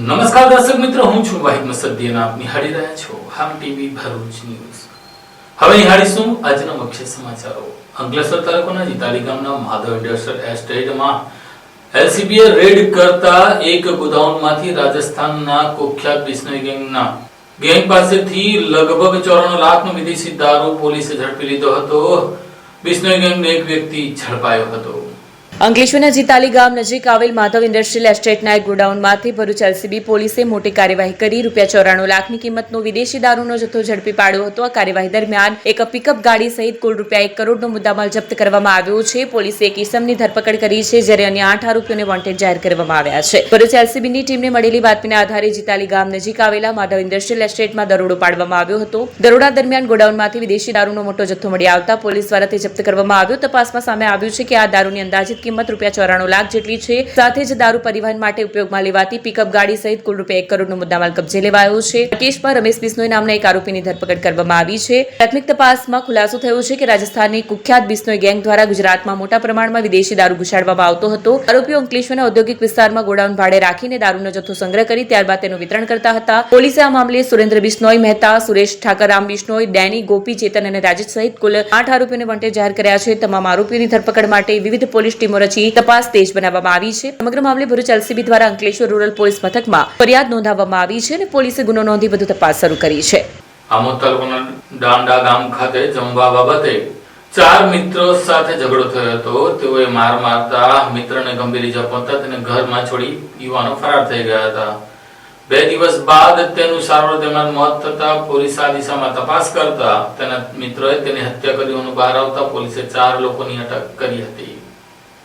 નમસ્કાર દર્શક મિત્રો, હું છું વાહિદ મસદ્દી અને આપ નિહાળી રહ્યા છો હામ ટીવી ભરૂચ ન્યૂઝ। હવે નિહાળીશું આજના મુખ્ય સમાચારો। અંકલેશ્વર તાલુકાના જીતાલી ગામના માધવ ઇન્ડસ્ટ્રીયલ એસ્ટેટમાં એલસીબીએ રેડ કરતા એક ગોડાઉનમાંથી રાજસ્થાનના કુખ્યાત બિશ્નોઈ ગેંગ પાસેથી લગભગ 94 લાખનો વિદેશી દારૂ પોલીસે ઝડપી લીધો હતો। બિશ્નોઈ ગેંગનો એક વ્યક્તિ ઝડપાયો હતો। અંકલેશ્વરના જીતાલી ગામ નજીક આવેલ માધવ ઇન્ડસ્ટ્રીયલ એસ્ટેટના એક ગોડાઉનમાંથી ભરૂચ એલસીબી પોલીસે મોટી કાર્યવાહી કરી ₹94 લાખની કિંમતનો વિદેશી દારૂનો જથ્થો ઝડપી પાડ્યો હતો। આ કાર્યવાહી દરમિયાન એક પિકઅપ ગાડી સહિત કુલ ₹1 કરોડનો મુદ્દામાલ જપ્ત કરવામાં આવ્યો છે। પોલીસે એક ઇસમની ધરપકડ કરી છે, જ્યારે અન્ય 8 આરોપીઓને વોન્ટેડ જાહેર કરવામાં આવ્યા છે। ભરૂચ એલસીબીની ટીમને મળેલી બાતમીના આધારે જીતાલી ગામ નજીક આવેલા માધવ ઇન્ડસ્ટ્રીયલ એસ્ટેટમાં દરોડો પાડવામાં આવ્યો હતો। દરોડા દરમિયાન ગોડાઉનમાંથી વિદેશી દારૂનો મોટો જથ્થો મળી આવતા પોલીસ દ્વારા તે જપ્ત કરવામાં આવ્યો। તપાસમાં સામે આવ્યું છે કે આ દારૂની અંદાજિત કિંમત ₹94 લાખ જેટલી છે। સાથે જ દારૂ પરિવહન માટે ઉપયોગમાં લેવાતી પિકઅપ ગાડી સહિત કુલ ₹1 કરોડનો મુદ્દામાલ કબજે લેવાયો છે। આ કેસમાં રમેશ બિશ્નોઈ નામના એક આરોપીની ધરપકડ કરવામાં આવી છે। પ્રાથમિક તપાસમાં ખુલાસો થયો છે કે રાજસ્થાનની કુખ્યાત બિશ્નોઈ ગેંગ દ્વારા ગુજરાતમાં મોટા પ્રમાણમાં વિદેશી દારૂ ઘુસાડવામાં આવતો હતો। આરોપીઓ અંકલેશ્વરના ઔદ્યોગિક વિસ્તારમાં ગોડાઉન ભાડે રાખીને દારૂનો જથ્થો સંગ્રહ કરી ત્યારબાદ તેનું વિતરણ કરતા હતા। પોલીસે આ મામલે સુરેન્દ્ર બિશ્નોઈ, મહેતા, સુરેશ ઠાકરામ બિશ્નોઈ, ડેની, ગોપી, ચેતન અને રાજેશ સહિત કુલ 8 આરોપીઓને વોન્ટેડ જાહેર કર્યા છે। તમામ આરોપીઓની ધરપકડ માટે વિવિધ પોલીસ ટીમો રચી તપાસ તેજ બનાવવામાં આવી છે। સમગ્ર મામલે ભરૂચ એલસીબી દ્વારા અંકલેશ્વર રૂરલ પોલીસ મથકમાં ફરિયાદ નોંધાવવામાં આવી છે અને પોલીસે ગુનો નોંધી વધુ તપાસ શરૂ કરી છે। આમોદ તાલુકાના દાંડા ગામ ખાતે જમવા બાબતે 4 મિત્રો સાથે ઝઘડો થયો હતો। તેઓએ માર મારતા મિત્રને ગંભીર ઇજા પહોંચતા તેને ઘરમાં છોડી યુવાનો ફરાર થઈ ગયા હતા। 2 દિવસ બાદ તેનું સારવાર દરમિયાન મોત થતા પોલીસ આ દિશામાં તપાસ કરતા તેના મિત્રોએ તેની હત્યા કરી હોવાનું બહાર આવતા પોલીસે 4 લોકોની અટક કરી હતી।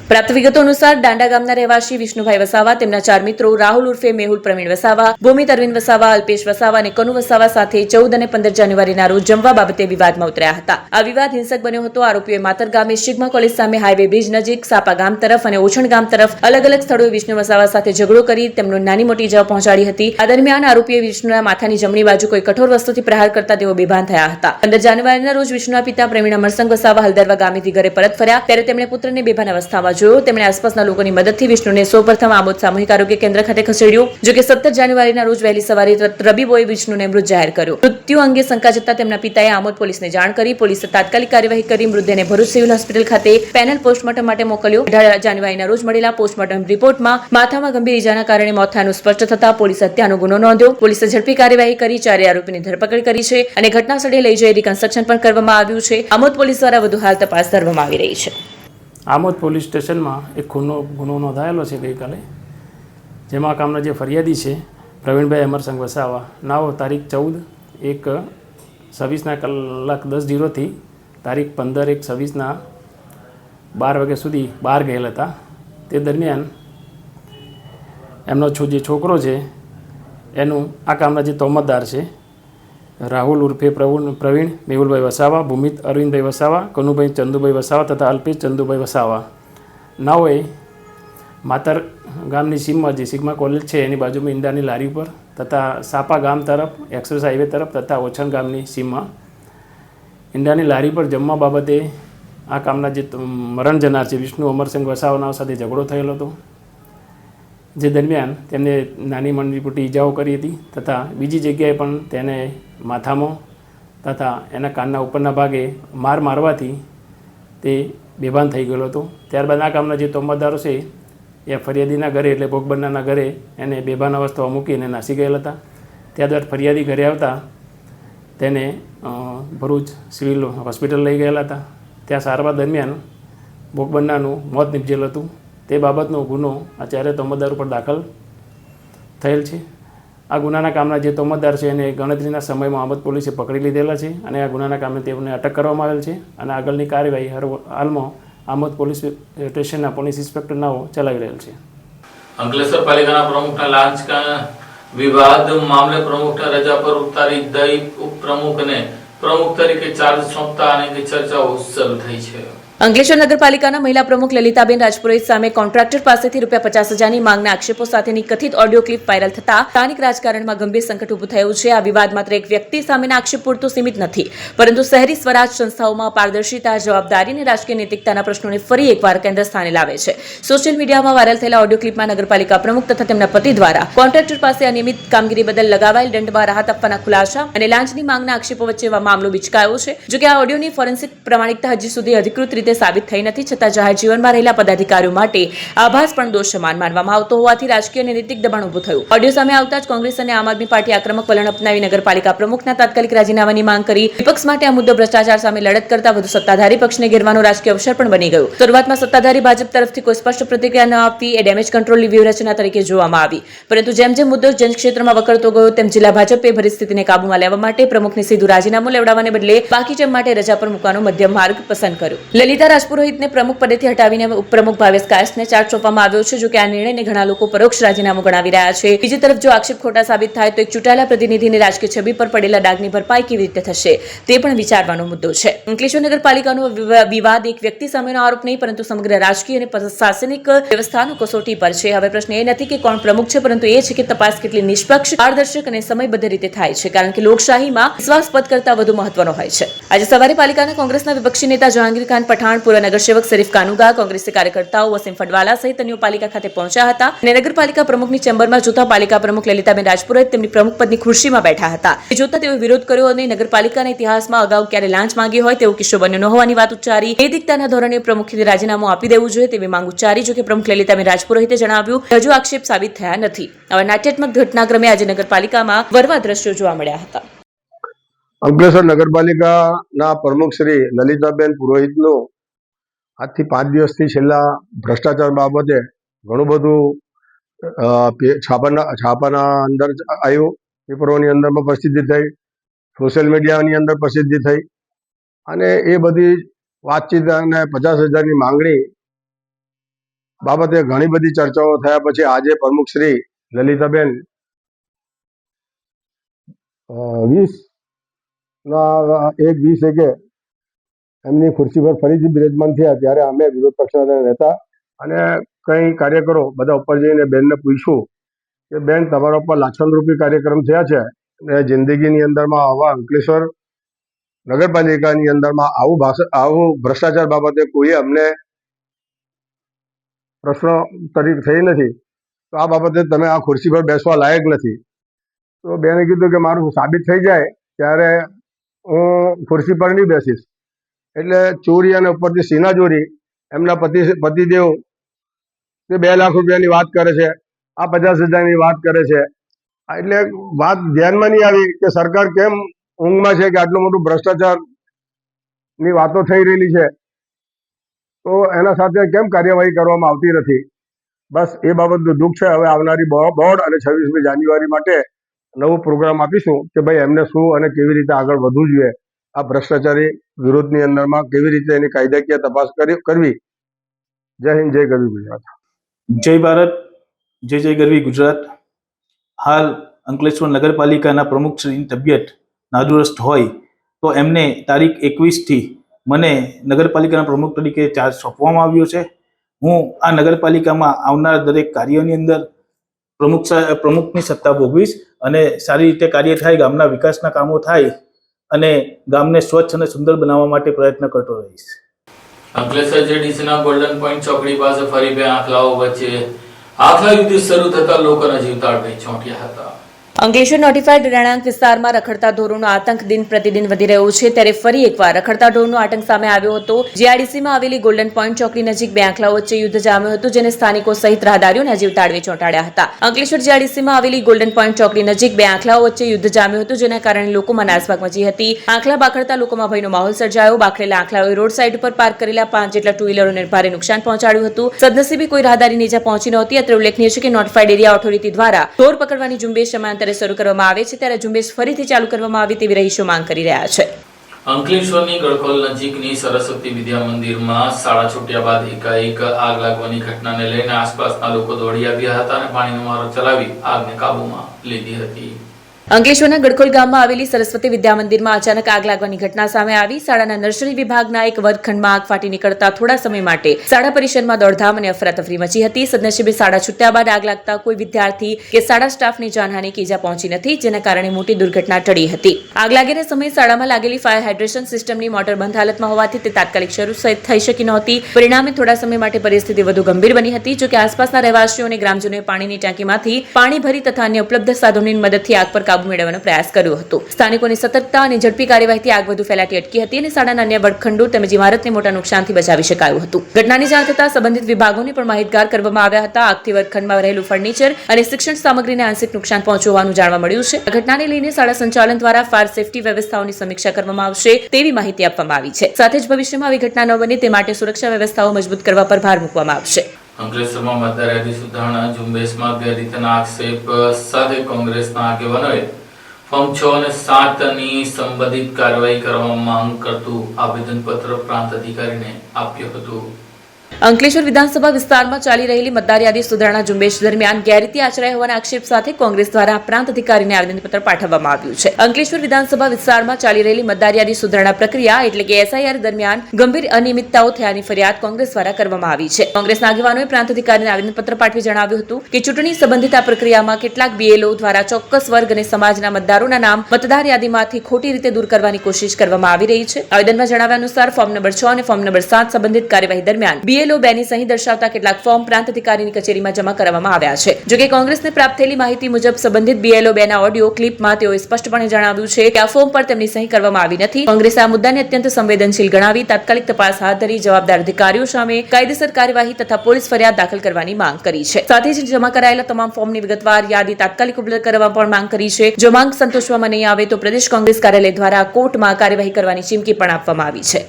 પ્રાપ્ત વિગતો અનુસાર દાંડા ગામના રહેવાસી વિષ્ણુભાઈ વસાવા, તેમના 4 મિત્રો રાહુલ ઉર્ફે મેહુલ પ્રવીણ વસાવા, ભૂમિત અરવિંદ વસાવા, અલ્પેશ વસાવા અને કનુ વસાવા સાથે 14 અને 15 જાન્યુઆરીના રોજ જમવા બાબતે વિવાદમાં ઉતર્યા હતા। આ વિવાદ હિંસક બન્યો હતો। આરોપીઓએ માતર ગામે સિગ્મા કોલેજ સામે હાઈવે બ્રિજ નજીક સાપા ગામ તરફ અને ઓછણ ગામ તરફ અલગ અલગ સ્થળોએ વિષ્ણુ વસાવા સાથે ઝઘડો કરી તેમનો નાની મોટી ઇજાઓ પહોંચાડી હતી। આ દરમિયાન આરોપીએ વિષ્ણુના માથાની જમણી બાજુ કોઈ કઠોર વસ્તુથી પ્રહાર કરતા તેઓ બેભાન થયા હતા। 15 જાન્યુઆરીના રોજ વિષ્ણુના પિતા પ્રવીણ અમરસંગ વસાવા હલદરવા ગામેથી ઘરે પરત ફર્યા ત્યારે તેમણે પુત્રને બેભાન અવસ્થામાં જોયો। તેમણે આસપાસના લોકોની મદદથી વિષ્ણુને સૌપ્રથમ આમોદ સામૂહિક આરોગ્ય કેન્દ્ર ખાતે ખસેડ્યો। જો કે 17 જાન્યુઆરીના રોજ વહેલી સવારે તબીબોએ વિષ્ણુને મૃત જાહેર કર્યો। મૃત્યુ અંગે શંકા જતા તેમના પિતાએ આમોદ પોલીસને જાણ કરી પોલીસે તાત્કાલિક કાર્યવાહી કરી મૃતદેહને ભરૂચ સિવિલ હોસ્પિટલ ખાતે પેનલ પોસ્ટમોર્ટમ માટે મોકલ્યો। 18 જાન્યુઆરીના રોજ મળેલા પોસ્ટમોર્ટમ રિપોર્ટમાં માથામાં ગંભીર ઇજાના કારણે મોત થયાનું સ્પષ્ટ થતા પોલીસે હત્યાનો ગુનો નોંધ્યો। પોલીસે ઝડપી કાર્યવાહી કરી 4 આરોપીની ધરપકડ કરી છે અને ઘટના સ્થળે લઈ જઈ રિકન્સ્ટ્રક્શન પણ કરવામાં આવ્યું છે। આમોદ પોલીસ દ્વારા વધુ હાલ તપાસ કરવામાં આવી રહી છે। આમોદ પોલીસ સ્ટેશનમાં એક ગુનો નોંધાયેલો છે ગઈકાલે, જેમાં કામના જે ફરિયાદી છે પ્રવીણભાઈ અમરસંગ વસાવા નાઓ તારીખ 14/1/26 થી તારીખ 15/1/26 12 વાગ્યા સુધી બહાર ગયેલ હતા। તે દરમિયાન એમનો જે છોકરો છે એનું આ કામના જે તોમતદાર છે રાહુલ ઉર્ફે પ્રવીણ મેહુલભાઈ વસાવા, ભૂમિત અરવિંદભાઈ વસાવા, કનુભાઈ ચંદુભાઈ વસાવા તથા અલ્પેશ ચંદુભાઈ વસાવા નાઓએ માતર ગામની સીમમાં જે સિગ્મા કોલેજ છે એની બાજુમાં ઈંડાની લારી ઉપર તથા સાપા ગામ તરફ એક્સપ્રેસ હાઈવે તરફ તથા ઓછણ ગામની સીમમાં ઈંડાની લારી પર જમવા બાબતે આ કામના જે મરણ જનાર છે વિષ્ણુ અમરસંગ વસાવાના સાથે ઝઘડો થયેલો હતો। જે દરમિયાન તેમને નાની મોટી ઇજાઓ કરી હતી તથા બીજી જગ્યાએ પણ તેને માથામાં તથા એના કાનના ઉપરના ભાગે મારવાથી તે બેભાન થઈ ગયેલો હતો। ત્યારબાદ આ કામના જે તોમતદારો છે એ ફરિયાદીના ઘરે એટલે ભોગ બનનારના ઘરે એને બેભાન અવસ્થામાં મૂકીને નાસી ગયેલા હતા। ત્યારબાદ ફરિયાદી ઘરે આવતા તેને ભરૂચ સિવિલ હોસ્પિટલ લઈ ગયેલા હતા। ત્યાં સારવાર દરમિયાન ભોગ બનનારનું મોત નીપજેલ હતું। તે બાબતનો ગુનો આ 4 તોમતદાર ઉપર દાખલ થયેલ છે। આ ગુનાના કામના જે તોમતદાર છે એને ગણતરીના સમયમાં આમોદ પોલીસે પકડી લીધેલા છે અને આ ગુનાના કામે તેમને અટક કરવામાં આવેલ છે અને આગળની કાર્યવાહી હાલમાં આમોદ પોલીસ સ્ટેશનના પોલીસ ઇન્સ્પેક્ટર નાઓ ચલાવી રહેલ છે। અંકલેશ્વર પાલિકાના પ્રમુખના લાંચના વિવાદ મામલે પ્રમુખના રજા પર ઉતારી દઈ ઉપપ્રમુખને પ્રમુખ તરીકે ચાર્જ સોંપતા અનેક ચર્ચાઓ શરૂ થઈ છે। અંકલેશ્વર નગરપાલિકાના મહિલા પ્રમુખ લલિતાબેન રાજપુરોહિત સામે કોન્ટ્રાક્ટર પાસેથી ₹50,000ની માંગના આક્ષેપો સાથેની કથિત ઓડિયો ક્લિપ વાયરલ થતા સ્થાનિક રાજકારણમાં ગંભીર સંકટ ઊભું થયું છે. આ વિવાદ માત્ર એક વ્યક્તિ સામેના આક્ષેપ પૂરતો સીમિત નથી, પરંતુ શહેરી સ્વરાજ સંસ્થાઓમાં પારદર્શિતા, જવાબદારી અને રાજકીય નૈતિકતાના પ્રશ્નોને ફરી એકવાર કેન્દ્ર સ્થાને લાવે છે. સોશિયલ મીડિયામાં વાયરલ થયેલા ઓડિયો ક્લિપમાં નગરપાલિકા પ્રમુખ તથા તેમના પતિ દ્વારા કોન્ટ્રાક્ટર પાસે અનિયમિત કામગીરી બદલ લગાવાયેલ દંડમાં રાહત આપવાના ખુલાસા અને લાંચની માંગના આક્ષેપો વચ્ચે મામલો બિચકાયો છે. જોકે આ ઓડિયોની ફોરેન્સિક પ્રામાણિકતા હજી સુધી અધિકૃત રીતે સાબિત થઈ નથી, છતાં જાહેર જીવનમાં રહેલા પદાધિકારીઓ માટે આભાસ પણ દોષ સમાન માનવામાં આવતો હોવાથી રાજકીય અને નૈતિક દબાણ ઊભું થયું. ઓડિયો સામે આવતા જ કોંગ્રેસ અને આમ આદમી પાર્ટી આક્રમક વલણ અપનાવી નગરપાલિકા પ્રમુખના તાત્કાલિક રાજીનામાની માંગ કરી. વિપક્ષ માટે આ મુદ્દો ભ્રષ્ટાચાર સામે લડત કરતા વધુ સત્તાધારી પક્ષને ઘેરવાનો રાજકીય અવસર પણ બની ગયું. શરૂઆતમાં સત્તાધારી ભાજપ તરફથી કોઈ સ્પષ્ટ પ્રતિક્રિયા ન આપવી એ ડેમેજ કંટ્રોલની વ્યૂહરચના તરીકે જોવામાં આવી, પરંતુ જેમ જેમ મુદ્દો જનક્ષેત્રમાં વકરતો ગયો તેમ જિલ્લા ભાજપે પરિસ્થિતિને કાબૂમાં લેવા માટે પ્રમુખને સીધું રાજીનામું લેવડાવવાને બદલે બાકી જેમ માટે રજા પર મૂકવાનો મધ્યમ માર્ગ પસંદ કર્યો. લલિતા રાજપુરોહિતને પ્રમુખ પદેથી હટાવીને ઉપપ્રમુખ ભાવેશ કાયસ્થને ચાર્જ સોંપવામાં આવ્યો છે. જોકે આ નિર્ણયને ઘણા લોકો પરોક્ષ રાજીનામું ગણાવી રહ્યા છે. બીજી તરફ જો આક્ષેપ ખોટા સાબિત થાય તો એક ચૂંટાયેલા પ્રતિનિધિની રાજકીય છબી પર પડેલા ડાઘની ભરપાઈ કેવી રીતે થશે તે પણ વિચારવાનો મુદ્દો છે. અંકલેશ્વર નગરપાલિકાનો વિવાદ એક વ્યક્તિ સામેનો આરોપ નહીં, પરંતુ સમગ્ર રાજકીય અને પ્રશાસનિક વ્યવસ્થાનો કસોટી પર છે. હવે પ્રશ્ન એ નથી કે કોણ પ્રમુખ છે, પરંતુ એ છે કે તપાસ કેટલી નિષ્પક્ષ, પારદર્શક અને સમયબદ્ધ રીતે થાય છે, કારણ કે લોકશાહીમાં વિશ્વાસપદ કરતાં વધુ મહત્વનો હોય છે. આજે સવારે પાલિકાના કોંગ્રેસના વિપક્ષી નેતા જહાંગીર ખાન પઠાણ, પૂર્વ નગરસેવક શરીફ કાનુગા, કોંગ્રેસી કાર્યકર્તાઓ વસીમ ફડવાલા સહિત અન્યો પાલિકા ખાતે પહોંચ્યા હતા અને નગરપાલિકા પ્રમુખની ચેમ્બરમાં જોતા પાલિકા પ્રમુખ લલિતાબેન રાજપુરોહિત તેમની પ્રમુખ પદની ખુરશીમાં બેઠા હતા. એ જોતા તેઓ વિરોધ કર્યો અને નગરપાલિકાના ઇતિહાસમાં અગાઉ ક્યારે લાંચ માંગી હોય તેવો કિસ્સો બન્યો ન હોવાની વાત ઉચ્ચારી. નૈતિકતાના ધોરણે પ્રમુખથી રાજીનામું આપી દેવું જોઈએ તેવી માંગ ઉચ્ચારી. જોકે પ્રમુખ લલિતાબેન રાજપુરોહિતે જણાવ્યું કે હજુ આક્ષેપ સાબિત થયા નથી. આવા નાટ્યાત્મક ઘટનાક્રમે આજે નગરપાલિકામાં વરવા દ્રશ્યો જોવા મળ્યા હતા. અંકલેશ્વર નગરપાલિકાના પ્રમુખ શ્રી લલિતાબેન પુરોહિતનું આજથી 5 દિવસથી છેલ્લા ભ્રષ્ટાચાર બાબતે ઘણું બધું છાપાના અંદર આવ્યું, પેપરોની અંદરમાં પ્રસિદ્ધિ થઈ, સોશિયલ મીડિયાની અંદર પ્રસિદ્ધિ થઈ અને એ બધી વાતચીત અને 50,000ની માંગણી બાબતે ઘણી બધી ચર્ચાઓ થયા પછી આજે પ્રમુખ શ્રી લલિતાબેન 20 એમની ખુરશી પર ફરીથી બિરાજમાન થયા. ત્યારે અમે વિરોધ પક્ષના નેતા અને કંઈ કાર્યકરો બધા ઉપર જઈને બેનને પૂછ્યું કે બેન, તમારા ઉપર લાક્ષણરૂપી કાર્યક્રમ થયા છે અને જિંદગીની અંદરમાં આવા અંકલેશ્વર નગરપાલિકાની અંદરમાં આવું ભ્રષ્ટાચાર બાબતે કોઈ અમને પ્રશ્નો થઈ નથી, તો આ બાબતે તમે આ ખુરશી પર બેસવા લાયક નથી. તો બેને કીધું કે મારું સાબિત થઈ જાય ત્યારે હું ખુરશી પર નહીં બેસીશ. એટલે ચોરી અને ઉપરથી સીના ચોરી એમના પતિદેવ તે 2 લાખ રૂપિયાની વાત કરે છે, આ 50,000ની વાત કરે છે. એટલે વાત ધ્યાનમાં નહીં આવી કે સરકાર કેમ ઊંઘમાં છે કે આટલું મોટું ભ્રષ્ટાચારની વાતો થઈ રહેલી છે, તો એના સાથે કેમ કાર્યવાહી કરવામાં આવતી નથી. બસ એ બાબતનું દુઃખ છે. હવે આવનારી બોર્ડ અને 26મી જાન્યુઆરી માટે નવો પ્રોગ્રામ આપીશું કે ભાઈ એમને શું અને કેવી રીતે આગળ વધવું જોઈએ, આ ભ્રષ્ટાચારી વિરોધની અંદરમાં કેવી રીતે એની કાયદાકીય તપાસ કરવી. જય હિન્દ, જય ગરવી ગુજરાત. જય ભારત, જય જય ગરવી ગુજરાત. હાલ અંકલેશ્વર નગરપાલિકાના પ્રમુખશ્રીની તબિયત નાદુરસ્ત હોય તો એમને તારીખ 21થી મને નગરપાલિકાના પ્રમુખ તરીકે ચાર્જ સોંપવામાં આવ્યો છે. હું આ નગરપાલિકામાં આવનાર દરેક કાર્યની અંદર પ્રમુખની સત્તા ભોગવીશ અને સારી રીતે કાર્ય થાય, ગામના વિકાસના કામો થાય અને ગામને સ્વચ્છ અને સુંદર બનાવવા માટે પ્રયત્ન કરતો રહીશ. અંકલેશ્વર જેડીસીના ગોલ્ડન પોઈન્ટ ચોકડી પાસે ફરી 2 આંખલાઓ વચ્ચે આંખલા યુદ્ધ શરૂ થતા લોકોના જીવ તાળવે ચોંટ્યા હતા. અંકલેશ્વર નોટિફાઈડ રહેણાંક વિસ્તારમાં રખડતા ઢોરોનો આતંક દિન પ્રતિદિન વધી રહ્યો છે. ત્યારે ફરી એકવાર રખડતા ઢોરનો આતંક સામે આવ્યો હતો. જીઆરડીસીમાં આવેલી ગોલ્ડન પોઈન્ટ ચોકડી નજીક 2 આંખલાઓ વચ્ચે યુદ્ધ જામ્યું હતું, જેને સ્થાનિકો સહિત રાહદારીઓના જીવ તાળવે ચોંટાડ્યા હતા. અંકલેશ્વર જીઆરડીસીમાં આવેલી ગોલ્ડન પોઈન્ટ ચોકડી નજીક 2 આંખલાઓ વચ્ચે યુદ્ધ જામ્યું હતું, જેના કારણે લોકોમાં નાસભાગ મચી હતી. આંખલા બાખડતા લોકોમાં ભયનો માહોલ સર્જાયો. બાખડેલા આંખલાઓએ રોડ સાઈડ પર પાર્ક કરેલા 5 જેટલા ટુ વ્હીલરોને ભારે નુકસાન પહોંચાડ્યું હતું. સદનસીબે કોઈ રાહદારીને ઈજા પહોંચી નહોતી. અત્રે ઉલ્લેખનીય છે કે નોટિફાઈડ એરિયા ઓથોરિટી દ્વારા ઢોર પકડવાની ઝુંબેશ સમયાંતરે શરૂ કરવામાં આવે છે, ત્યારે ઝુંબેશ ફરીથી ચાલુ કરવામાં આવે તેવી રહીશો માંગ કરી રહ્યા છે. અંકલેશ્વરની ગળખોલ નજીકની સરસ્વતી વિદ્યા મંદિરમાં શાળા છૂટ્યા બાદ એકાએક આગ લાગવાની ઘટનાને લઈને આસપાસના લોકો દોડી આવ્યા હતા અને પાણીનો મારો ચલાવી આગને કાબૂમાં લીધી હતી. અંકલેશ્વરના ગડખોલ ગામમાં આવેલી સરસ્વતી વિદ્યા મંદિરમાં અચાનક આગ લાગવાની ઘટના સામે આવી. શાળાના નર્સરી વિભાગના એક વર્ગખંડમાં આગ ફાટી નીકળતા થોડા સમય માટે શાળા પરિસરમાં દોડધામ અને અફરાતફરી મચી હતી. સદનસીબે શાળા છૂટ્યા બાદ આગ લાગતા કોઈ વિદ્યાર્થી કે શાળા સ્ટાફની જાનહાનિ કે ઈજા પહોંચી નથી, જેના કારણે મોટી દુર્ઘટના ટળી હતી. આગ લાગ્યાના સમયે શાળામાં લાગેલી ફાયર હાઇડ્રેશન સિસ્ટમની મોટર બંધ હાલતમાં હોવાથી તે તાત્કાલિક શરૂ થઈ શકી નહોતી. પરિણામે થોડા સમય માટે પરિસ્થિતિ વધુ ગંભીર બની હતી. જોકે આસપાસના રહેવાસીઓ અને ગ્રામજનોએ પાણીની ટાંકીમાંથી પાણી ભરી તથા અન્ય ઉપલબ્ધ સાધનોની મદદથી આગ પર કાબુ મેળવવાનો પ્રયાસ કર્યો હતો. સ્થાનિકોની સતર્કતા અને ઝડપી કાર્યવાહીથી આગ વધુ ફેલાતી અટકી હતી અને શાળાના અન્ય વર્ગખંડો તેમજ ઇમારતને મોટા નુકસાનથી બચાવી શકાયું હતું. ઘટનાની જાણ થતાં સંબંધિત વિભાગોને પણ માહિતગાર કરવામાં આવ્યા હતા. આગથી વર્ગખંડમાં રહેલું ફર્નિચર અને શિક્ષણ સામગ્રીને આંશિક નુકસાન પહોંચ્યું હોવાનું જાણવા મળ્યું છે. આ ઘટનાને લઈને શાળા સંચાલન દ્વારા ફાયર સેફટી વ્યવસ્થાઓની સમીક્ષા કરવામાં આવશે તેવી માહિતી આપવામાં આવી છે. સાથે જ ભવિષ્યમાં આવી ઘટના ન બને તે માટે સુરક્ષા વ્યવસ્થાઓ મજબૂત કરવા પર ભાર મૂકવામાં આવશે. અંકલેશ્વરમાં મતદાર યાદી સુધારણા ઝુંબેશમાં ગેરરીતિના આક્ષેપ સાથે કોંગ્રેસના આગેવાનોએ ફોર્મ 6 અને 7ની સંબંધિત કાર્યવાહી કરવામાં માંગ કરતું આવેદનપત્ર પ્રાંત અધિકારીને આપ્યું હતું. અંકલેશ્વર વિધાનસભા વિસ્તારમાં ચાલી રહેલી મતદાર યાદી સુધારણા ઝુંબેશ દરમિયાન ગેરરીતિ આચરાઈ હોવાના આક્ષેપ સાથે કોંગ્રેસ દ્વારા પ્રાંત અધિકારીને આવેદનપત્ર પાઠવવામાં આવ્યું છે. અંકલેશ્વર વિધાનસભા વિસ્તારમાં ચાલી રહેલી મતદાર યાદી સુધારણા પ્રક્રિયા એટલે કે SIR દરમિયાન ગંભીર અનિયમિતતાઓ થયાની ફરિયાદ કોંગ્રેસ દ્વારા કરવામાં આવી છે. કોંગ્રેસના આગેવાનોએ પ્રાંત અધિકારીને આવેદનપત્ર પાઠવી જણાવ્યું હતું કે ચૂંટણી સંબંધિત આ પ્રક્રિયામાં કેટલાક BLO દ્વારા ચોક્કસ વર્ગ અને સમાજના મતદારોના નામ મતદાર યાદીમાંથી ખોટી રીતે દૂર કરવાની કોશિશ કરવામાં આવી રહી છે. આવેદનમાં જણાવ્યા અનુસાર ફોર્મ નંબર 6 અને ફોર્મ નંબર 7 સંબંધિત કાર્યવાહી દરમિયાન BLO બેની સહી દર્શાવતા કેટલાક ફોર્મ પ્રાંત અધિકારીની કચેરીમાં જમા કરવામાં આવ્યા છે. જોકે કોંગ્રેસને પ્રાપ્ત થયેલી માહિતી મુજબ સંબંધિત BLO બેના ઓડિયો ક્લિપમાં તેઓએ સ્પષ્ટપણે જણાવ્યું છે કે આ ફોર્મ પર તેમની સહી કરવામાં આવી નથી. કોંગ્રેસે આ મુદ્દાને અત્યંત સંવેદનશીલ ગણાવી તાત્કાલિક તપાસ હાથ ધરી જવાબદાર અધિકારીઓ સામે કાયદેસર કાર્યવાહી તથા પોલીસ ફરિયાદ દાખલ કરવાની માંગ કરી છે. સાથે જ જમા કરાયેલા તમામ ફોર્મની વિગતવાર યાદી તાત્કાલિક ઉપલબ્ધ કરવા પણ માંગ કરી છે. જો માંગ સંતોષવામાં નહીં આવે તો પ્રદેશ કોંગ્રેસ કાર્યાલય દ્વારા કોર્ટમાં કાર્યવાહી કરવાની ચીમકી પણ આપવામાં આવી છે.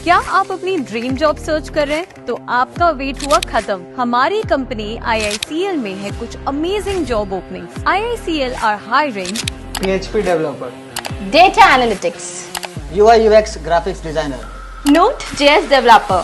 क्या आप अपनी ड्रीम जॉब सर्च कर रहे हैं? तो आपका वेट हुआ खत्म. हमारी कंपनी IICL में है कुछ amazing job openings. IICL are hiring PHP developer, data analytics, UI UX graphics designer, Node.js developer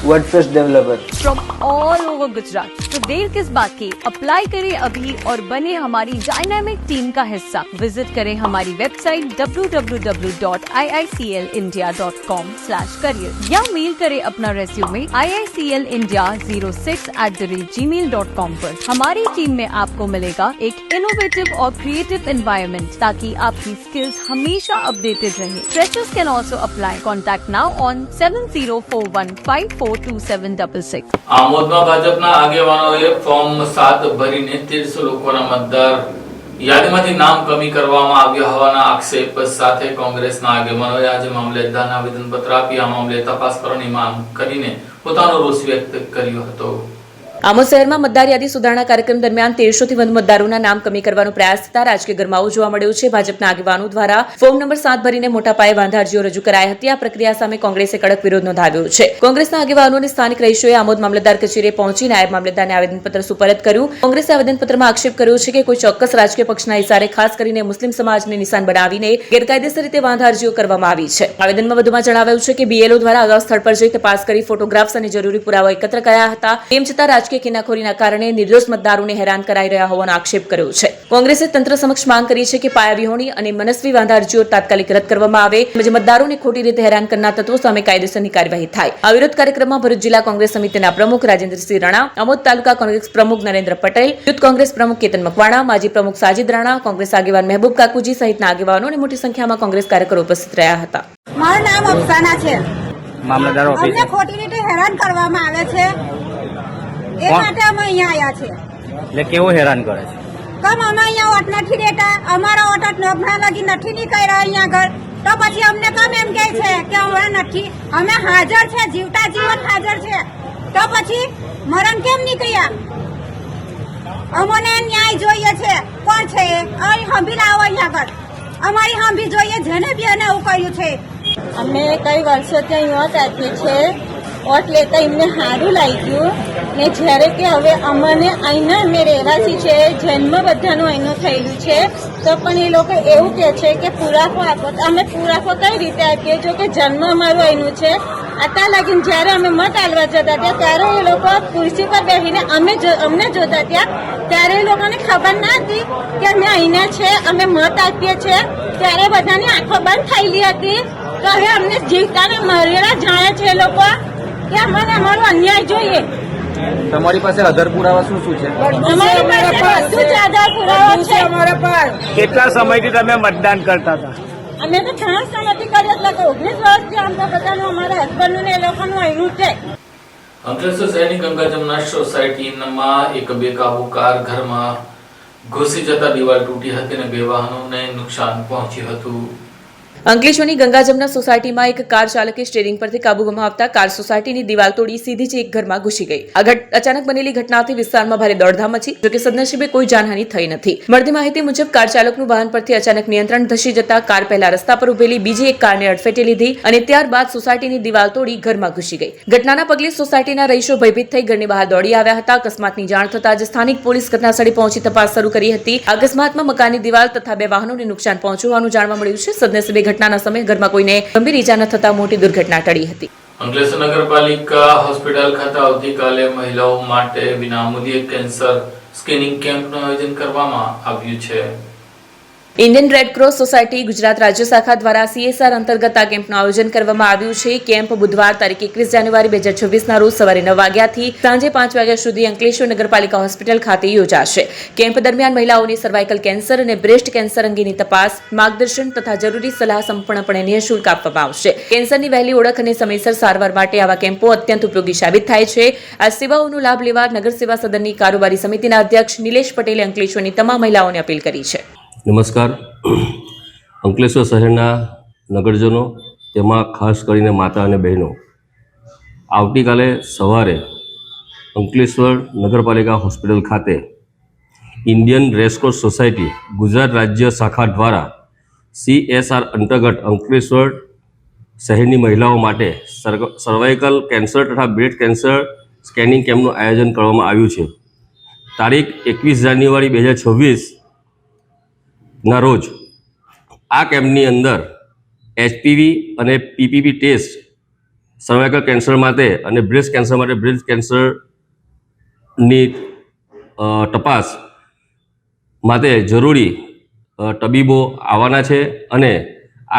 WordPress developer. from all over Gujarat. तो देर किस बात की, अप्लाई करें अभी और बने हमारी डायनामिक टीम का हिस्सा. विजिट करें हमारी वेबसाइट www.iiclindia.com/career या मेल करें अपना रेज्यूमे iiclindia06@gmail.com पर. हमारी टीम में आपको मिलेगा एक इनोवेटिव और क्रिएटिव एनवायरनमेंट ताकि आपकी स्किल्स हमेशा अपडेटेड रहे. Freshers can also apply. Contact now on 7041542766. આમોદમાં ભાજપના આગેવાનોએ ફોર્મ 7 ભરીને 1300 લોકોના મતદાર યાદીમાંથી નામ કમી કરવામાં આવ્યા હોવાના આક્ષેપ સાથે કોંગ્રેસના આગેવાનોએ આજે મામલેદારને આવેદનપત્ર આપી આ મામલે તપાસ કરવાની માંગ કરીને પોતાનો રોષ વ્યક્ત કર્યો હતો. આમોદ શહેરમાં મતદાર યાદી સુધારણા કાર્યક્રમ દરમિયાન 1300થી વધુ મતદારોના નામ કમી કરવાનો પ્રયાસ થતા રાજકીય ગરમાવો જોવા મળ્યો છે. ભાજપના આગેવાનો દ્વારા ફોર્મ નંબર 7 ભરીને મોટા પાયે વાંધા અરજીઓ રજૂ કરાઈ હતી. આ પ્રક્રિયા સામે કોંગ્રેસે કડક વિરોધ નોંધાવ્યો છે. કોંગ્રેસના આગેવાનો અને સ્થાનિક રહીશોએ આમોદ મામલતદાર કચેરીએ પહોંચી નાયબ મામલતદારને આવેદનપત્ર સુપરત કર્યું. કોંગ્રેસે આવેદનપત્રમાં આક્ષેપ કર્યો છે કે કોઈ ચોક્કસ રાજકીય પક્ષના ઇશારે ખાસ કરીને મુસ્લિમ સમાજને નિશાન બનાવીને ગેરકાયદેસર રીતે વાંધા અરજીઓ કરવામાં આવી છે. આવેદનમાં વધુમાં જણાવાયું છે કે બીએલઓ દ્વારા અગાઉ સ્થળ પર જઈ તપાસ કરી ફોટોગ્રાફ્સ અને જરૂરી પુરાવા એકત્ર કર્યા હતા. તેમ છતાં રાજકીય કિનાખોરીના કારણે નિર્દોષ મતદારોને હેરાન કરાઈ રહ્યા હોવાનો આક્ષેપ કર્યો છે. કોંગ્રેસે તંત્ર સમક્ષ માંગ કરી છે કે પાયાવિહોણી અને મનસ્વી વાંધા અરજીઓ તાત્કાલિક રદ કરવામાં આવે તેમજ મતદારોને ખોટી રીતે હેરાન કરનાર તત્વો સામે કાયદેસરની કાર્યવાહી થાય. આ વિરોધ કાર્યક્રમમાં ભરૂચ જિલ્લા કોંગ્રેસ સમિતિના પ્રમુખ રાજેન્દ્રસિંહ રાણા, આમોદ તાલુકા કોંગ્રેસ પ્રમુખ નરેન્દ્ર પટેલ, યુથ કોંગ્રેસ પ્રમુખ કેતન મકવાણા, માજી પ્રમુખ સાજિદ રાણા, કોંગ્રેસ આગેવાન મહેબૂબ કાકુજી સહિતના આગેવાનો અને મોટી સંખ્યામાં કોંગ્રેસ કાર્યકરો ઉપસ્થિત રહ્યા હતા. મારું નામ અફસાના છે. મામલતદાર ઓફિસ અમને ખોટી રીતે હેરાન કરવામાં આવે છે એ માટે અમે અહીંયા આવ્યા છે. એટલે કેવું હેરાન કરે છે? કમ અમે અહીંયા વોટ નથી દેતા, અમારા વોટ હમણાં લગી નથી નીકળ્યા અહીંયા આગળ, તો પછી અમને કમ એમ કહે છે કે હમણાં નથી, અમે હાજર છે, જીવતા જીવત હાજર છે, તો પછી મરણ કેમ નીકળ્યા? અમને ન્યાય જોઈએ છે. કોણ છે અહીં હંભી લાવો અહીંયા આગળ, અમારી હંભી જોઈએ, જેને બી એને એવું કર્યું છે. અમે કઈ વર્ષોથી અહીં વોટ આપીએ છીએ. વોટ લેતા એમને સારું લાગ્યું ને જ્યારે કે હવે અમને અહીંના અમે રહેવાસી છે, જન્મ બધાનું અહીંનું થયેલું છે, તો પણ એ લોકો એવું કહે છે કે પુરાવો આપો. અમે પુરાવો કઈ રીતે આપીએ? જો કે જન્મ અમારું અહીંનું છે. આટલા લાગીને જ્યારે અમે મત આલવા જતા ત્યાં ત્યારે એ લોકો ખુરશી પર બેસીને અમને જોતા ત્યારે એ લોકોને ખબર ના હતી કે અમે અહીંના છે, અમે મત આપીએ છીએ. ત્યારે બધાની આંખો બંધ થયેલી હતી. તો હવે અમને જીવતાને મરેલા જાણે છે એ લોકો કે અમને અમારો અન્યાય જોઈએ. તમારી પાસે આધાર પુરાવા શું શું છે? અમારી પાસે બધું જ આધાર પુરાવા છે અમારા પર. કેટલા સમયથી તમે મતદાન કરતા હતા? અમે તો 3 સમયથી કરીએ, એટલે કે 19 વર્ષથી આમ તો બધાનું અમારા હસબન્ડનું ને એ લોકોનું અહીંનું છે. અંકલેશ્વર શહેરની ગંગા જમના સોસાયટીમાં એક બેકાબુ કાર ઘરમાં ઘૂસી જતા દિવાલ તૂટી હતી અને 2 વાહનોને નુકસાન પહોંચ્યું હતું. અંકલેશ્વરની ગંગા જમના સોસાયટીમાં એક કાર ચાલકે સ્ટીયરિંગ પરથી કાબુ ગુમાવતા કાર સોસાયટીની દિવાલ તોડી સીધી જ એક ઘરમાં ઘૂસી ગઈ. અચાનક બનેલી ઘટનાથી વિસ્તારમાં ભારે દોડધામ મચી. જોકે સદનસીબે કોઈ જાનહાની થઈ નથી. મળતી માહિતી મુજબ કાર ચાલકનું વાહન પરથી અચાનક નિયંત્રણ ધસી જતા કાર પહેલા રસ્તા પર ઉભેલી બીજી એક કારને અડફેટે લીધી અને ત્યારબાદ સોસાયટીની દિવાલ તોડી ઘરમાં ઘૂસી ગઈ. ઘટનાના પગલે સોસાયટીના રહીશો ભયભીત થઈ ઘરની બહાર દોડી આવ્યા હતા. અકસ્માતની જાણ થતાં જ સ્થાનિક પોલીસ ઘટનાસ્થળે પહોંચી તપાસ શરૂ કરી હતી. અકસ્માતમાં મકાનની દિવાલ તથા 2 વાહનોને નુકસાન પહોંચ્યું હોવાનું જાણવા મળ્યું છે. સદનસીબે ઘટનાના સમયે ઘરમાં કોઈને ગંભીર ઈજા ન થતા મોટી દુર્ઘટના ટળી હતી. અંકલેશ્વર નગરપાલિકા હોસ્પિટલ ખાતે આવતીકાલે મહિલાઓ માટે વિનામૂલ્યે કેન્સર સ્ક્રીનિંગ કેમ્પનું આયોજન કરવામાં આવ્યું છે. Indian red cross society Gujarat રાજ્ય શાખા દ્વારા CSR અંતર્ગત આ કેમ્પનું આયોજન કરવામાં આવ્યું છે. કેમ્પ બુધવાર તારીખ 21 જાન્યુઆરી 2026ના રોજ સવારે 9 વાગ્યાથી સાંજે 5 વાગ્યા સુધી અંકલેશ્વર નગરપાલિકા હોસ્પિટલ ખાતે યોજાશે. કેમ્પ દરમિયાન મહિલાઓને સર્વાઇકલ કેન્સર અને બ્રેસ્ટ કેન્સર અંગેની તપાસ, માર્ગદર્શન તથા જરૂરી સલાહ સંપૂર્ણપણે નિઃશુલ્ક આપવામાં આવશે. કેન્સરની વહેલી ઓળખ અને સમયસર સારવાર માટે આવા કેમ્પો અત્યંત ઉપયોગી સાબિત થાય છે. આ સેવાઓનો લાભ લેવા નગર સેવા સદનની કારોબારી સમિતિના અધ્યક્ષ નિલેશ પટેલે અંકલેશ્વરની તમામ મહિલાઓને અપીલ કરી છે. નમસ્કાર. અંકલેશ્વર શહેરના નગરજનો, તેમાં ખાસ કરીને માતા અને બહેનો, આવતીકાલે સવારે અંકલેશ્વર નગરપાલિકા હોસ્પિટલ ખાતે ઇન્ડિયન રેડક્રોસ સોસાયટી ગુજરાત રાજ્ય શાખા દ્વારા CSR અંતર્ગત અંકલેશ્વર શહેરની મહિલાઓ માટે સર્વાઇકલ કેન્સર તથા બ્રેસ્ટ કેન્સર સ્કેનિંગ કેમ્પનું આયોજન કરવામાં આવ્યું છે. તારીખ 21 જાન્યુઆરી 2026ના રોજ આ કેમ્પની અંદર HPV અને PPV ટેસ્ટ, સર્વાઇકલ કેન્સર માટે અને બ્રેસ્ટ કેન્સર માટે બ્રેસ્ટ કેન્સરની તપાસ માટે જરૂરી તબીબો આવવાના છે અને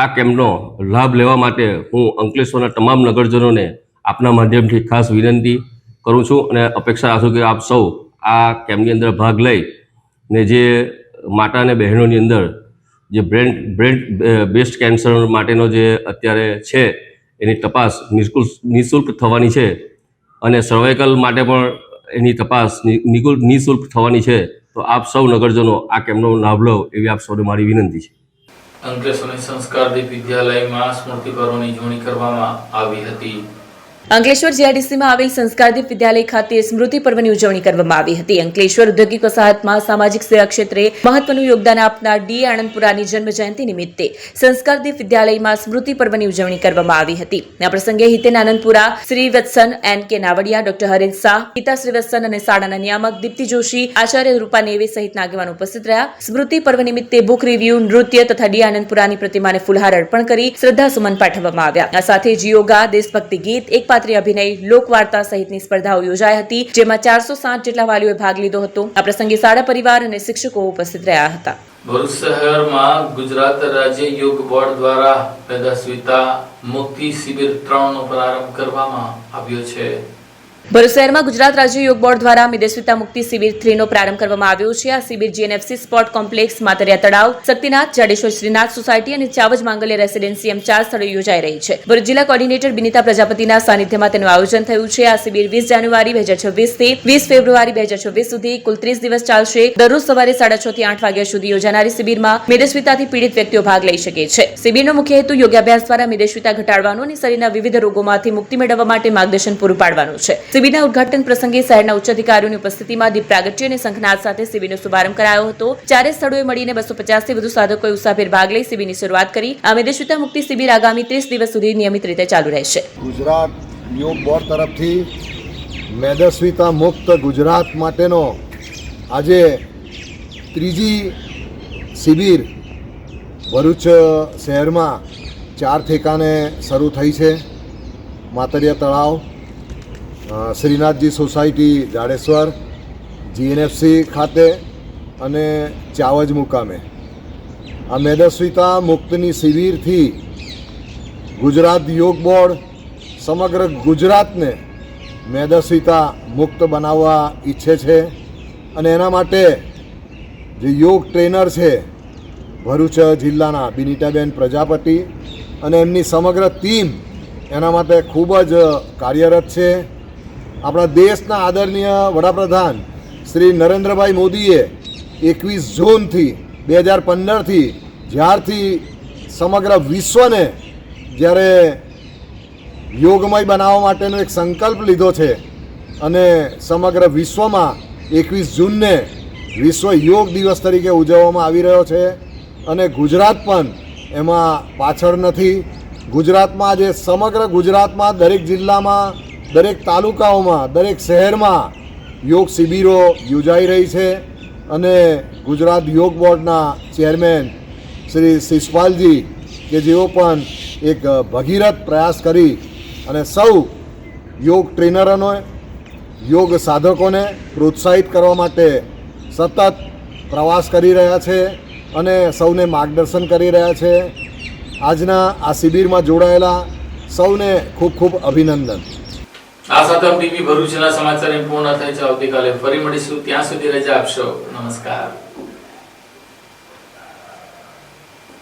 આ કેમ્પનો લાભ લેવા માટે હું અંકલેશ્વરના તમામ નગરજનોને આપના માધ્યમથી ખાસ વિનંતી કરું છું અને અપેક્ષા રાખું કે આપ સૌ આ કેમ્પની અંદર ભાગ લઈ ને જે માતા અને બહેનોની અંદર જે બ્રેસ્ટ કેન્સર માટેનો જે અત્યારે છે એની તપાસ નિઃશુલ્ક થવાની છે અને સર્વાઇકલ માટે પણ એની તપાસ નિઃશુલ્ક થવાની છે. તો આપ સૌ નગરજનો આ કેમ્પનો લાભ લો એવી આપ સૌને મારી વિનંતી છે. અંકલેશ્વરની સંસ્કારદીપ વિદ્યાલયમાં સ્મૃતિ પર્વની ઉજવણી કરવામાં આવી હતી. અંકલેશ્વર જીઆઈડીસીમાં આવેલ સંસ્કારદીપ વિદ્યાલય ખાતે સ્મૃતિ પર્વની ઉજવણી કરવામાં આવી હતી. અંકલેશ્વર ઔદ્યોગિક વસાહતમાં સામાજિક સેવા ક્ષેત્રે મહત્વનું યોગદાન આપનાર ડી આનંદપુરાની જન્મ જયંતિ નિમિત્તે સંસ્કારદીપ વિદ્યાલયમાં સ્મૃતિ પર્વની ઉજવણી કરવામાં આવી હતી. આ પ્રસંગે હિતેન આનંદપુરા, શ્રીવત્સન એન કે નાવડિયા, ડોક્ટર હરેન શાહ, પિતા શ્રીવત્સન અને શાળાના નિયામક દીપ્તિ જોશી, આચાર્ય રૂપા નેવે સહિતના આગેવાનો ઉપસ્થિત રહ્યા. સ્મૃતિ પર્વ નિમિત્તે બુક રિવ્યુ, નૃત્ય તથા ડી આનંદપુરાની પ્રતિમાને ફૂલહાર અર્પણ કરી શ્રદ્ધાસુમન પાઠવવામાં આવ્યા. આ સાથે જ યોગા, દેશભક્તિ ગીત, એકપાત્રીય અભિનય, લોકવાર્તા સહિતની સ્પર્ધાઓ યોજાઈ હતી, જેમાં 460 જેટલા વાલીઓએ ભાગ લીધો હતો. આ પ્રસંગે શાળા પરિવાર અને શિક્ષકો ઉપસ્થિત રહ્યા હતા. ભરૂચ શહેરમાં ગુજરાત રાજ્ય યોગ બોર્ડ દ્વારા મેદસ્વીતા મુક્તિ શિબિર 3 નો પ્રારંભ કરવામાં આવ્યો છે. ભરૂચ શહેરમાં ગુજરાત રાજ્ય યોગ બોર્ડ દ્વારા મેદસ્વીતા મુક્તિ શિબિર 3 નો પ્રારંભ કરવામાં આવ્યો છે. આ શિબિર જીએનએફસી સ્પોર્ટ કોમ્પ્લેક્સ, માતરિયા તળાવ, શક્તિનાથ, જાડેશ્વર શ્રીનાથ સોસાયટી અને ચાવજ માંગલ્ય રેસીડેન્સી એમ 4 સ્થળોએ યોજાઈ રહી છે. ભરૂચ જિલ્લા કોર્ડિનેટર બિનિતા પ્રજાપતિના સાનિધ્યમાં તેનું આયોજન થયું છે. આ શિબિર 20 જાન્યુઆરી 2026 થી 20 ફેબ્રુઆરી 2026 સુધી કુલ 30 દિવસ ચાલશે. દરરોજ સવારે 6:30 થી 8 વાગ્યા સુધી યોજાનારી શિબિરમાં મેદસ્વીતાથી પીડિત વ્યક્તિઓ ભાગ લઈ શકે છે. શિબિરનો મુખ્ય હેતુ યોગાભ્યાસ દ્વારા મેદસ્વીતા ઘટાડવાનો અને શરીરના વિવિધ રોગોમાંથી મુક્તિ મેળવવા માટે માર્ગદર્શન પૂરું પાડવાનું છે. શિબિરના ઉદ્ઘાટન પ્રસંગે શહેરના ઉચ્ચ અધિકારીઓની ઉપસ્થિતિમાં દીપ પ્રાગટ્ય અને શંખનાદ સાથે શિબિરનો શુભારંભ કરાયો હતો. 4 સ્થળોએ મળીને 250 થી વધુ સાધકોએ ઉત્સાહભેર ભાગ લઈ શિબિરની શરૂઆત કરી. આ મેદસ્વીતા મુક્તિ શિબિર આગામી 30 દિવસ સુધી નિયમિત રીતે ચાલુ રહેશે. ગુજરાત યોગ બોર્ડ તરફથી મેદસ્વીતા મુક્ત ગુજરાત માટેનો આજે ત્રીજી શિબિર ભરૂચ શહેરમાં 4 ઠેકાણે શરૂ થઈ છે. માતરિયા તળાવ, શ્રીનાથજી સોસાયટી જાડેશ્વર, જીએનએફસી ખાતે અને ચાવજ મુકામે. આ મેદસ્વીતા મુક્તની શિબિરથી ગુજરાત યોગ બોર્ડ સમગ્ર ગુજરાતને મેદસ્વીતા મુક્ત બનાવવા ઈચ્છે છે અને એના માટે જે યોગ ટ્રેનર છે ભરૂચ જિલ્લાના બિનિતાબેન પ્રજાપતિ અને એમની સમગ્ર ટીમ એના માટે ખૂબ જ કાર્યરત છે. આપણા દેશના આદરણીય વડાપ્રધાન શ્રી નરેન્દ્રભાઈ મોદીએ 21 જૂનથી 2015થી જ્યારથી સમગ્ર વિશ્વને જ્યારે યોગમય બનાવવા માટેનો એક સંકલ્પ લીધો છે અને સમગ્ર વિશ્વમાં 21 જૂનને વિશ્વ યોગ દિવસ તરીકે ઉજવવામાં આવી રહ્યો છે અને ગુજરાત પણ એમાં પાછળ નથી. ગુજરાતમાં આજે સમગ્ર ગુજરાતમાં દરેક જિલ્લામાં, દરેક તાલુકાઓમાં, દરેક શહેરમાં યોગ શિબિરો યોજાઈ રહી છે અને ગુજરાત યોગ બોર્ડના ચેરમેન શ્રી શિષપાલજી કે જેઓ પણ એક ભગીરથ પ્રયાસ કરી અને સૌ યોગ ટ્રેનરોને, યોગ સાધકોને પ્રોત્સાહિત કરવા માટે સતત પ્રવાસ કરી રહ્યા છે અને સૌને માર્ગદર્શન કરી રહ્યા છે. આજના આ શિબિરમાં જોડાયેલા સૌને ખૂબ ખૂબ અભિનંદન. આ સાથે ટીવી ભરૂચના સમાચાર પૂર્ણ થાય છે. આવતીકાલે ફરી મળીશું. ત્યાં સુધી રજા આપશો. નમસ્કાર.